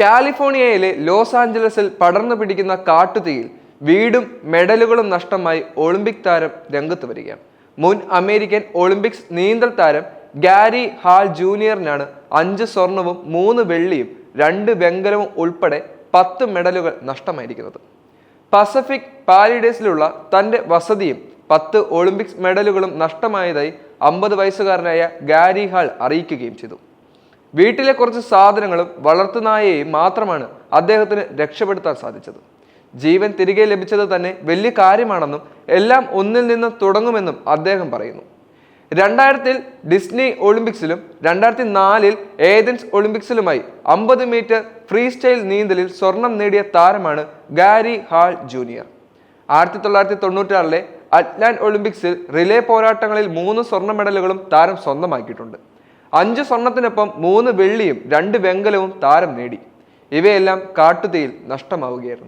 കാലിഫോർണിയയിലെ ലോസ് ആഞ്ചലസിൽ പടർന്നു പിടിക്കുന്ന കാട്ടുതീയിൽ വീടും മെഡലുകളും നഷ്ടമായി ഒളിമ്പിക് താരം രംഗത്ത് വരികയാണ്. മുൻ അമേരിക്കൻ ഒളിമ്പിക്സ് നീന്തൽ താരം ഗാരി ഹാൾ ജൂനിയറിനാണ് 5 സ്വർണവും 3 വെള്ളിയും 2 വെങ്കലവും ഉൾപ്പെടെ 10 മെഡലുകൾ നഷ്ടമായിരിക്കുന്നത്. പസഫിക് പാലിഡേസിലുള്ള തന്റെ വസതിയും 10 ഒളിമ്പിക്സ് മെഡലുകളും നഷ്ടമായതായി 50 വയസ്സുകാരനായ ഗാരി ഹാൾ അറിയിക്കുകയും ചെയ്തു. വീട്ടിലെ കുറച്ച് സാധനങ്ങളും വളർത്തുനായയെയും മാത്രമാണ് അദ്ദേഹത്തിന് രക്ഷപ്പെടുത്താൻ സാധിച്ചത്. ജീവൻ തിരികെ ലഭിച്ചത് തന്നെ വലിയ കാര്യമാണെന്നും എല്ലാം ഒന്നിൽ നിന്ന് തുടങ്ങുമെന്നും അദ്ദേഹം പറയുന്നു. 2000-ൽ ഡിസ്നി ഒളിമ്പിക്സിലും 2004-ൽ ഏതൻസ് ഒളിമ്പിക്സിലുമായി 50 മീറ്റർ ഫ്രീ സ്റ്റൈൽ നീന്തലിൽ സ്വർണം നേടിയ താരമാണ് ഗാരി ഹാൾ ജൂനിയർ. 1996-ലെ അറ്റ്ലാന്റ ഒളിമ്പിക്സിൽ റിലേ പോരാട്ടങ്ങളിൽ 3 സ്വർണ്ണ മെഡലുകളും താരം സ്വന്തമാക്കിയിട്ടുണ്ട്. 5 സ്വർണത്തിനൊപ്പം 3 വെള്ളിയും 2 വെങ്കലവും താരം നേടി. ഇവയെല്ലാം കാട്ടുതീയിൽ നഷ്ടമാവുകയായിരുന്നു.